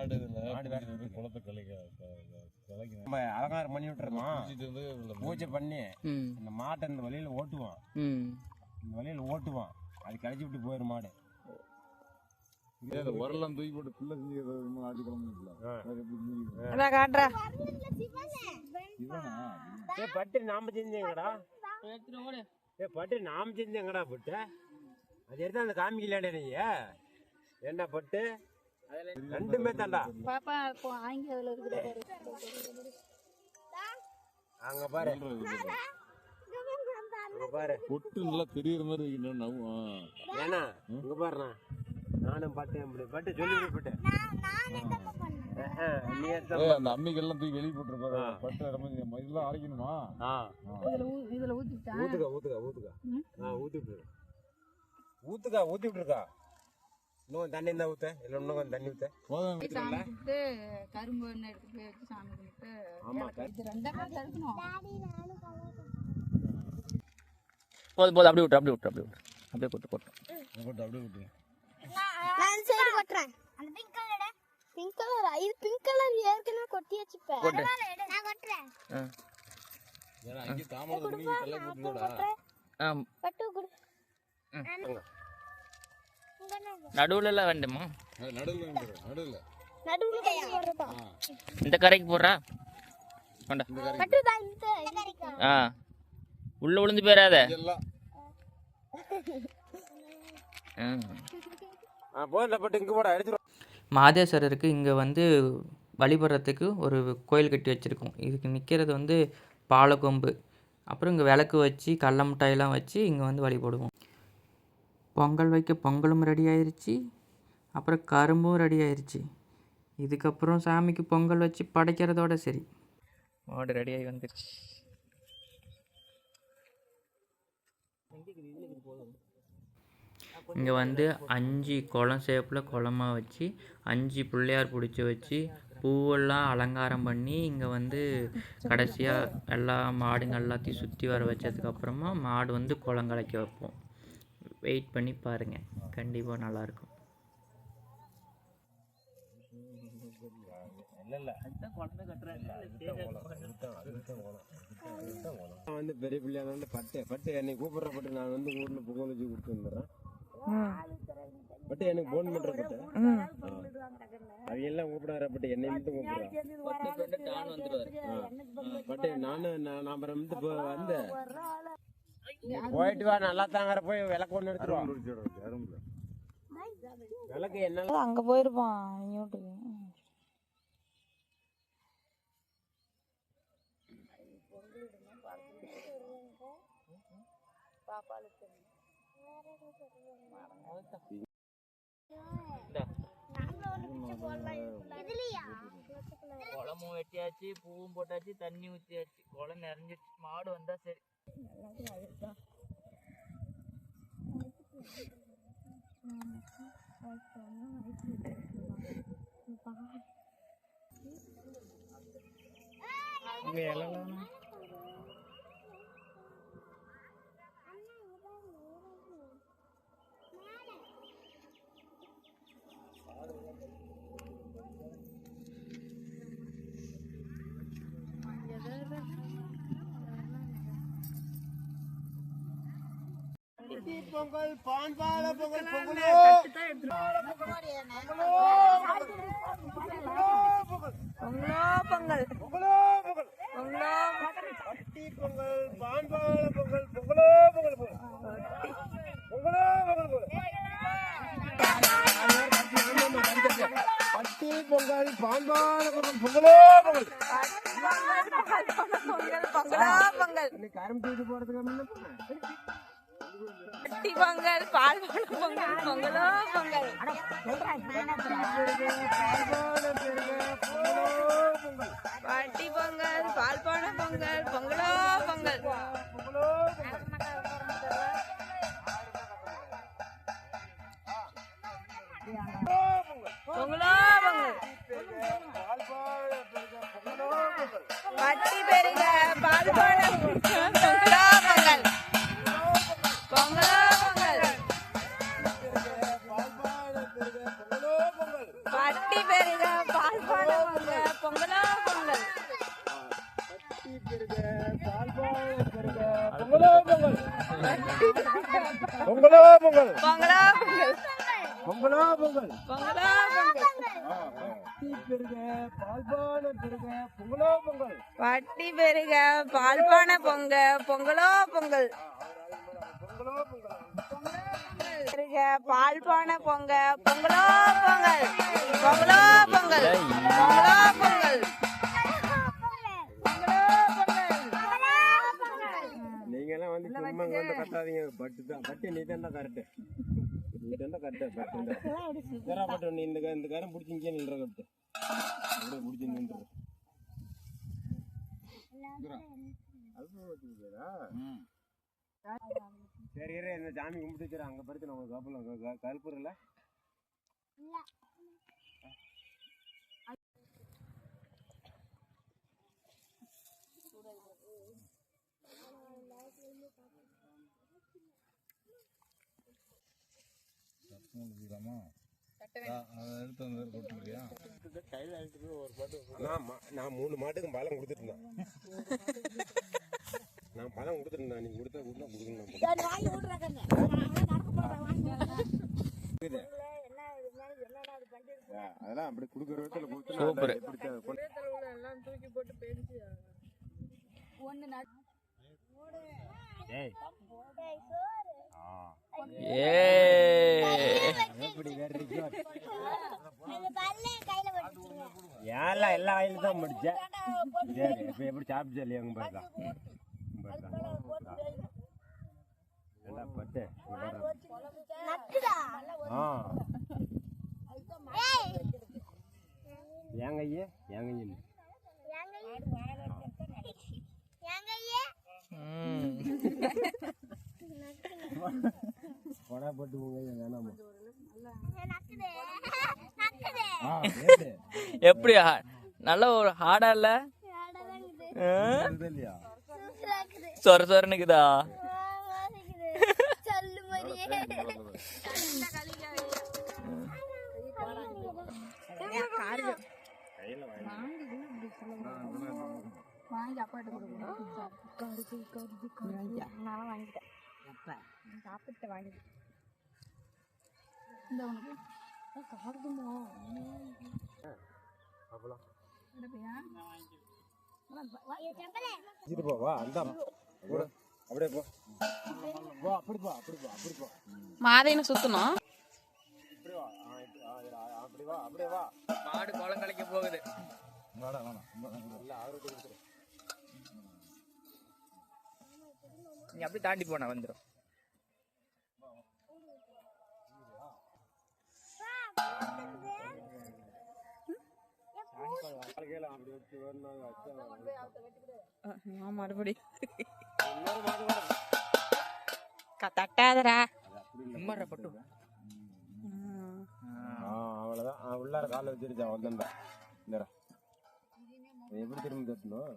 மாடு குளத்தை நம்ம அலங்காரம் பண்ணி விட்டுருக்கோம். பூஜை பண்ணி இந்த மாட்டை இந்த வழியில ஓட்டுவான். இந்த வழியில ஓட்டுவான், அது கழிச்சு விட்டு போயிடும் மாடு. உரலாம் தூக்கி போட்டு பிள்ளை செஞ்சு ஆட்டி பட்டு நாம செஞ்சேங்கடா, பட்டு நாம செஞ்சேங்கடா. பட்டு அது எடுத்து அந்த காமிக்கலாடே நீ என்ன பட்டு ரெண்டுமே தாண்டா. அங்க பாரு, பாரு பொட்டு நல்லா தெரியுற மாதிரி ஏன்னா இங்க பாருண்ணா, நானும் பட்டேன் பட்டு சொல்லி போட்டேன். அந்த அம்மிக்கெல்லாம் தூக்கி வெளியே போட்டுருப்பாரு. பட்டு இதெல்லாம் அரைக்கணுமா? ஊத்துக்கா ஊத்துக்கா ஊத்துக்கா ஊத்திட்டு ஊத்துக்கா ஊத்திட்டு இருக்கா. இன்னும் தண்ணி இருந்தா ஊத்த, இல்லை இன்னும் கொஞ்சம் தண்ணி ஊத்த. கரும்பு எடுத்து போய் வச்சு சாமி கும்பிட்டு. ஆமா போதும் போதும், அப்படியே விட்டு அப்படியே விட்டு அப்படியே விட்டு அப்படியே போட்டு போட்டு அப்படியே விட்டு. நான் சைடு கொட்றேன். அந்த பிங்க் கலர், பிங்க் கலர், இது பிங்க் கலர் ஏற்கனவே கொட்டி வச்சிப்பேன். நான் கொட்றேன். ஏனா அங்க தாமரை தண்ணி கல்ல போட்டுடா. பட்டு குடு. நடுவுல எல்லாம் வேண்டுமா? நடுவுல நடுவுல நடுவுல போடுறதா? இந்த கரைக்கு போறா கொண்டா. பட்டு தான் இந்த கரைக்கு. உள்ள விழுந்து போயிராத. மாதேஸ்வரருக்கு இங்கே வந்து வழிபடுறதுக்கு ஒரு கோயில் கட்டி வச்சுருக்கோம். இதுக்கு நிற்கிறது வந்து பாலக்கொம்பு. அப்புறம் இங்கே விளக்கு வச்சு கடல மிட்டாயெல்லாம் வச்சு இங்கே வந்து வழிபடுவோம். பொங்கல் வைக்க பொங்கலும் ரெடி ஆயிடுச்சு, அப்புறம் கரும்பும் ரெடி ஆயிடுச்சு. இதுக்கப்புறம் சாமிக்கு பொங்கல் வச்சு படைக்கிறதோட சரி. மாடு ரெடியாகி வந்துருச்சு. இங்கே வந்து 5 குளம் ஷேப்பில் குளமாக வச்சு 5 பிள்ளையார் பிடிச்சி வச்சு பூவெல்லாம் அலங்காரம் பண்ணி இங்கே வந்து கடைசியாக எல்லா மாடுங்க எல்லாத்தையும் சுற்றி வர வச்சதுக்கப்புறமா மாடு வந்து குளம் கலைக்க வைப்போம். வெயிட் பண்ணி பாருங்கள், கண்டிப்பாக நல்லாயிருக்கும். வந்து பெரிய பிள்ளையா வந்து பட்டு பட்டு என்னை கூப்பிடுற பட்டு நான் வந்து ஊர்ல பொங்கல் வச்சு கொடுத்து வந்துடுறேன். பட்டு எனக்கு போன் பண்ற பட்டு அவங்க எல்லாம் கூப்பிடாத பட்டு என்னை மட்டும் கூப்பிடுறா. பட்டு நான் வந்து போயிட்டு வா, நல்லா தாங்கிற போய் விளக்கு ஒண்ணு எடுத்துருவோம். விளக்கு என்ன அங்க போயிருப்பான். குளமும் வெட்டியாச்சு, பூவும் போட்டாச்சு, தண்ணி ஊற்றியாச்சு, குளம் நிறைஞ்சிச்சு. மாடு வந்தா சரி. பொங்கல் பான்பால பொங்கல் பொங்கலோ பொங்கல் பட்டி பொங்கல் பான்பால பொங்கல் பொங்கலோ பொங்கல் பொங்கலோ பொங்கல் பட்டி பொங்கல் பான்பால பொங்கல் பொங்கலோ பொங்கல் கரும்பு தூக்கி போறதுக்கு பட்டி பொங்கல் பால் பொங்கல் பொங்கலோ பொங்கல். பட்டி பொங்கல் பால் பான பொங்கல் பொங்கலோ பொங்கல். பொங்கலோ பொங்கல். பட்டி பெருக பால் பான பொங்கலோ பொங்கல் பொங்கலோ பொங்கல். பட்டி பெருக பால்பான பொங்க பொங்கலோ பொங்கல். பட்டி பெருக பால்பான பெருக பொங்கலோ பொங்கல். பொங்கலோ பொங்கல். பொங்கலோ பொங்கல். பொங்கலோ பொங்கல். பொங்கலோ பொங்கல். பட்டி பெருக பால்பான பெருக பொங்கலோ பொங்கல். பட்டி பெருக பால்பான பொங்க பொங்கலோ பொங்கல். பொங்கலோ பொங்கல். பெருக பால்பான பொங்க பொங்கலோ பொங்கல். பொங்கலோ பொங்கல். பொங்கலோ பொங்கல். நீங்க எல்லாம் வந்து சும்மா இங்க வந்து கத்தாதீங்க. பட்டு தான் பட்டு நீ தான் கரெக்ட். நீ தான் கரெக்ட். பட்டு தான் பட்டு நீ இந்த காரம் பிடிச்சி இங்கே நின்ற கட்டு அப்படியே பிடிச்சி நின்று சரி இரு இந்த சாமி கும்பிட்டு வச்சுரு. அங்க படுத்து நம்ம கப்பலம் கல்பூர் இல்ல நான் 3 மாட்டுக்கும் பழம் கொடுத்துட்டு நான் பழம் கொடுத்துருந்தேன். நீங்க கொடுத்தா கொடுக்கணும். அதெல்லாம் அப்படி கொடுக்குற விதத்துல சூப்பர். ஏன்லாம் எல்லா வயலும் தான் முடிச்சேன். சரி இப்ப எப்படி சாப்பிட்டு இல்லையா உங்க பாருதான் பட்டு ஏங்க ஐயா ஏங்க ஐயா கொடா போட்டு வேணாமா எப்படியா நல்ல ஒரு ஹார்டா இல்ல இல்லையா சொர சொரனுக்குதா அப்படியே போ அப்படி போ அப்படி போ அப்படி போ மாதைன்னு சுத்தணும். அப்படி வா அப்படியே வா. மாடு குளம் கலைக்க போகுது. நீ அப்படி தாண்டி போனா வந்துடும். மறுபடி தட்டாதரா பட்டு அவ்வளவுதான் உள்ளார காலை வச்சிருச்சா வந்தா எப்படி திரும்ப தட்டணும்.